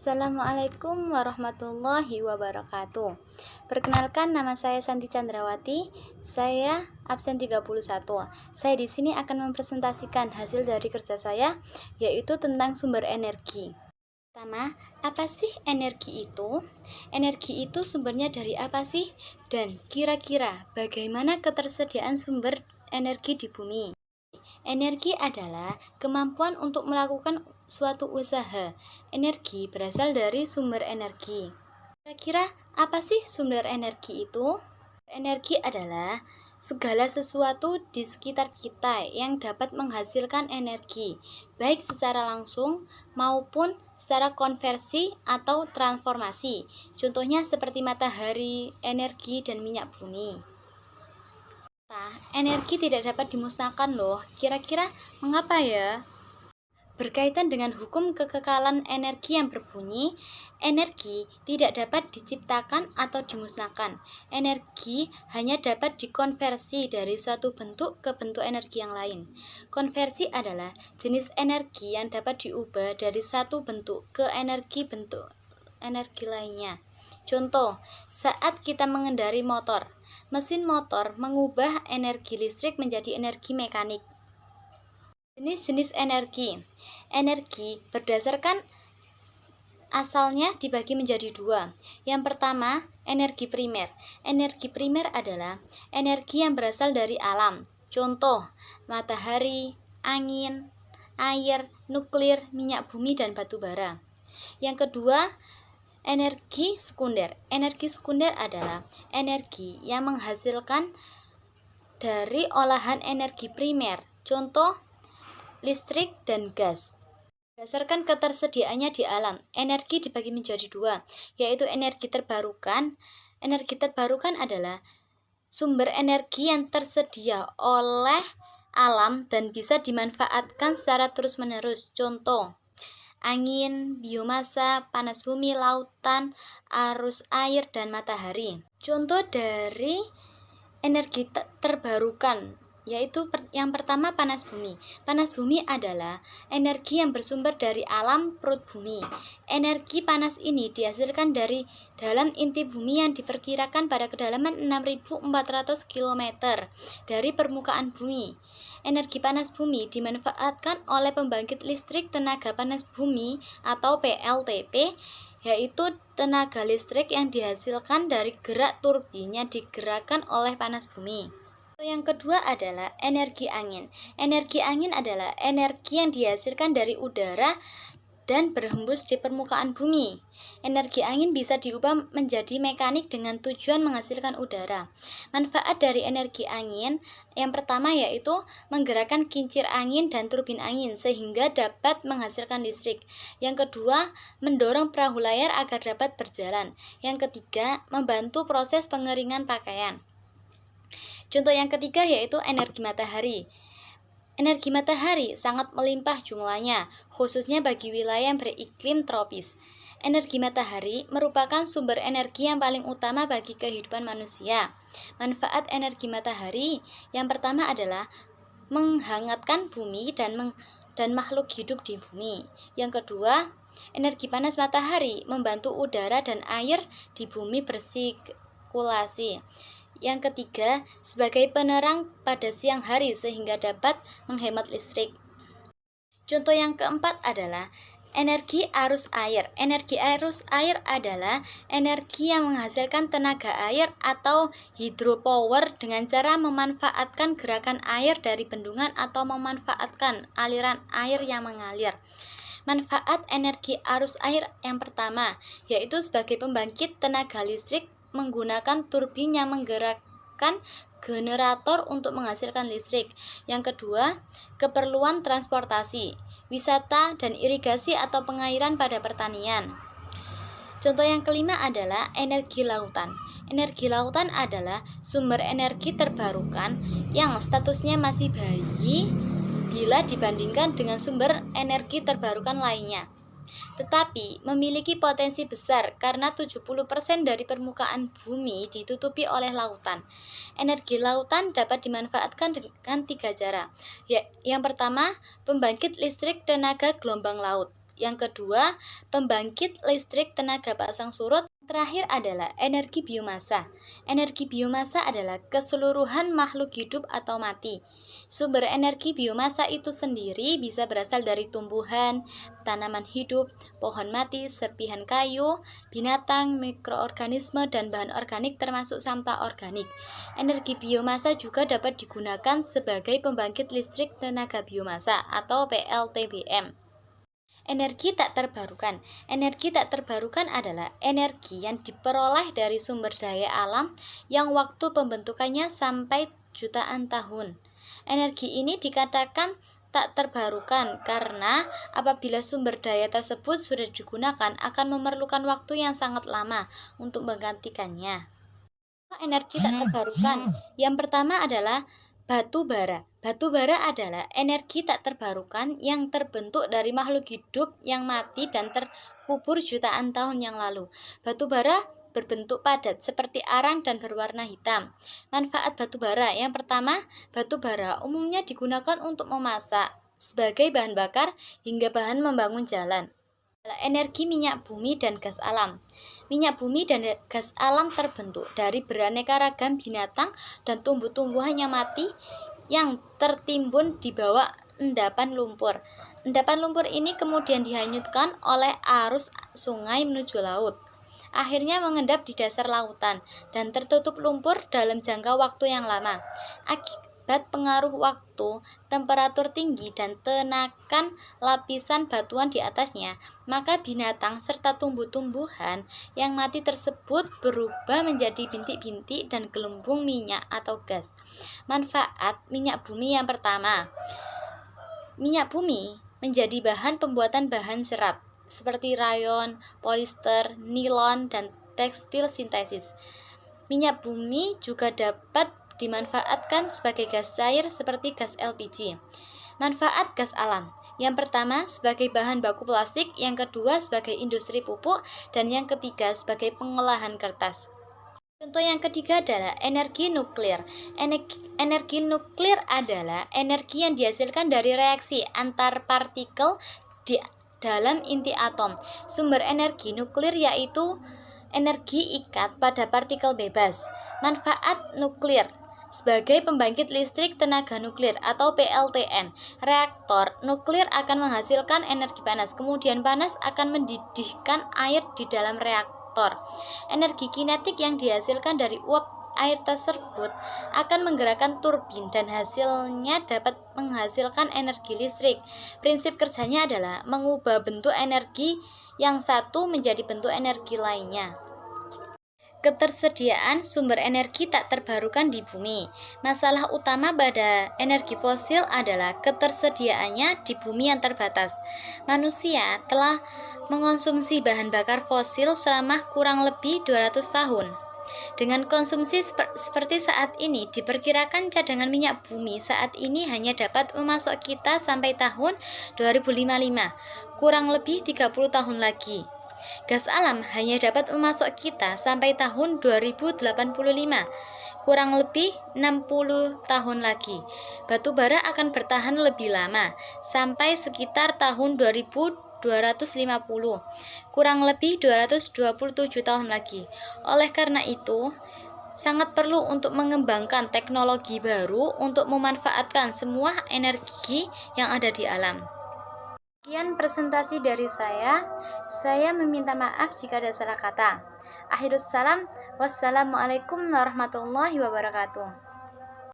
Assalamualaikum warahmatullahi wabarakatuh. Perkenalkan, nama saya Santi Chandrawati. Saya absen 31. Saya di sini akan mempresentasikan hasil dari kerja saya, yaitu tentang sumber energi. Pertama, apa sih energi itu? Energi itu sumbernya dari apa sih? Dan kira-kira bagaimana ketersediaan sumber energi di bumi? Energi adalah kemampuan untuk melakukan suatu usaha. Energi berasal dari sumber energi. Kira-kira apa sih sumber energi itu? Energi adalah segala sesuatu di sekitar kita yang dapat menghasilkan energi, baik secara langsung maupun secara konversi atau transformasi. Contohnya seperti matahari, energi, dan minyak bumi. Energi tidak dapat dimusnahkan loh. Kira-kira mengapa ya? Berkaitan dengan hukum kekekalan energi yang berbunyi, energi tidak dapat diciptakan atau dimusnahkan. Energi hanya dapat dikonversi dari suatu bentuk ke bentuk energi yang lain. Konversi adalah jenis energi yang dapat diubah dari satu bentuk ke bentuk energi lainnya. Contoh, saat kita mengendarai motor, mesin motor mengubah energi listrik menjadi energi mekanik. Jenis-jenis energi. Energi berdasarkan asalnya dibagi menjadi dua. Yang pertama, energi primer. Energi primer adalah energi yang berasal dari alam. Contoh, matahari, angin, air, nuklir, minyak bumi, dan batu bara. Yang kedua, energi sekunder. Energi sekunder adalah energi yang menghasilkan dari olahan energi primer. Contoh, listrik dan gas. Berdasarkan ketersediaannya di alam, energi dibagi menjadi dua, yaitu energi terbarukan. Energi terbarukan adalah sumber energi yang tersedia oleh alam dan bisa dimanfaatkan secara terus-menerus. Contoh, angin, biomasa, panas bumi, lautan, arus air, dan matahari. Contoh dari energi terbarukan yaitu yang pertama, panas bumi. Panas bumi adalah energi yang bersumber dari alam perut bumi. Energi panas ini dihasilkan dari dalam inti bumi yang diperkirakan pada kedalaman 6.400 km dari permukaan bumi. Energi panas bumi dimanfaatkan oleh pembangkit listrik tenaga panas bumi atau PLTP, yaitu tenaga listrik yang dihasilkan dari gerak turbin yang digerakkan oleh panas bumi. Yang kedua adalah energi angin. Energi angin adalah energi yang dihasilkan dari udara dan berhembus di permukaan bumi. Energi angin bisa diubah menjadi mekanik dengan tujuan menghasilkan udara. Manfaat dari energi angin yang pertama yaitu menggerakkan kincir angin dan turbin angin sehingga dapat menghasilkan listrik. Yang kedua, mendorong perahu layar agar dapat berjalan. Yang ketiga, membantu proses pengeringan pakaian. Contoh yang ketiga yaitu energi matahari. Energi matahari sangat melimpah jumlahnya, khususnya bagi wilayah yang beriklim tropis. Energi matahari merupakan sumber energi yang paling utama bagi kehidupan manusia. Manfaat energi matahari yang pertama adalah menghangatkan bumi dan makhluk hidup di bumi. Yang kedua, energi panas matahari membantu udara dan air di bumi bersirkulasi. Yang ketiga, sebagai penerang pada siang hari sehingga dapat menghemat listrik. Contoh yang keempat adalah energi arus air. Energi arus air adalah energi yang menghasilkan tenaga air atau hydropower dengan cara memanfaatkan gerakan air dari bendungan atau memanfaatkan aliran air yang mengalir. Manfaat energi arus air yang pertama yaitu sebagai pembangkit tenaga listrik menggunakan turbin yang menggerakkan generator untuk menghasilkan listrik. Yang kedua, keperluan transportasi, wisata, dan irigasi atau pengairan pada pertanian. Contoh yang kelima adalah energi lautan. Energi lautan adalah sumber energi terbarukan yang statusnya masih bayi bila dibandingkan dengan sumber energi terbarukan lainnya, tetapi memiliki potensi besar karena 70% dari permukaan bumi ditutupi oleh lautan. Energi lautan dapat dimanfaatkan dengan 3 cara. Yang pertama, pembangkit listrik tenaga gelombang laut. Yang kedua, pembangkit listrik tenaga pasang surut. Terakhir adalah energi biomasa. Energi biomasa adalah keseluruhan makhluk hidup atau mati. Sumber energi biomasa itu sendiri bisa berasal dari tumbuhan, tanaman hidup, pohon mati, serpihan kayu, binatang, mikroorganisme, dan bahan organik termasuk sampah organik. Energi biomasa juga dapat digunakan sebagai pembangkit listrik tenaga biomasa atau PLTBM. Energi tak terbarukan. Energi tak terbarukan adalah energi yang diperoleh dari sumber daya alam yang waktu pembentukannya sampai jutaan tahun. Energi ini dikatakan tak terbarukan karena apabila sumber daya tersebut sudah digunakan akan memerlukan waktu yang sangat lama untuk menggantikannya. Energi tak terbarukan. Yang pertama adalah batu bara. Batu bara adalah energi tak terbarukan yang terbentuk dari makhluk hidup yang mati dan terkubur jutaan tahun yang lalu. Batu bara berbentuk padat seperti arang dan berwarna hitam. Manfaat batu bara. Yang pertama, batu bara umumnya digunakan untuk memasak sebagai bahan bakar hingga bahan membangun jalan. Energi minyak bumi dan gas alam. Minyak bumi dan gas alam terbentuk dari beraneka ragam binatang dan tumbuh-tumbuhan yang mati yang tertimbun di bawah endapan lumpur. Endapan lumpur ini kemudian dihanyutkan oleh arus sungai menuju laut. Akhirnya mengendap di dasar lautan dan tertutup lumpur dalam jangka waktu yang lama. Akibat pengaruh waktu, temperatur tinggi, dan tenakan lapisan batuan di atasnya, maka binatang serta tumbuh-tumbuhan yang mati tersebut berubah menjadi bintik-bintik dan gelembung minyak atau gas. Manfaat minyak bumi. Yang pertama, minyak bumi menjadi bahan pembuatan bahan serat seperti rayon, polister, nilon, dan tekstil sintesis. Minyak bumi juga dapat dimanfaatkan sebagai gas cair seperti gas LPG. Manfaat gas alam. Yang pertama sebagai bahan baku plastik, yang kedua sebagai industri pupuk, dan yang ketiga sebagai pengolahan kertas. Contoh yang ketiga adalah energi nuklir. Energi nuklir adalah energi yang dihasilkan dari reaksi antar partikel di dalam inti atom. Sumber energi nuklir yaitu energi ikat pada partikel bebas. Manfaat nuklir sebagai pembangkit listrik tenaga nuklir atau PLTN. Reaktor nuklir akan menghasilkan energi panas, kemudian panas akan mendidihkan air di dalam reaktor. Energi kinetik yang dihasilkan dari uap air tersebut akan menggerakkan turbin dan hasilnya dapat menghasilkan energi listrik. Prinsip kerjanya adalah mengubah bentuk energi yang satu menjadi bentuk energi lainnya. Ketersediaan sumber energi tak terbarukan di bumi. Masalah utama pada energi fosil adalah ketersediaannya di bumi yang terbatas. Manusia telah mengonsumsi bahan bakar fosil selama kurang lebih 200 tahun. Dengan konsumsi seperti saat ini, diperkirakan cadangan minyak bumi saat ini hanya dapat memasok kita sampai tahun 2055, kurang lebih 30 tahun lagi. Gas alam hanya dapat memasok kita sampai tahun 2085, kurang lebih 60 tahun lagi. Batu bara akan bertahan lebih lama, sampai sekitar tahun 2250, kurang lebih 227 tahun lagi. Oleh karena itu, sangat perlu untuk mengembangkan teknologi baru untuk memanfaatkan semua energi yang ada di alam. Sekian presentasi dari saya. Saya meminta maaf jika ada salah kata. Akhirus salam. Wassalamualaikum warahmatullahi wabarakatuh.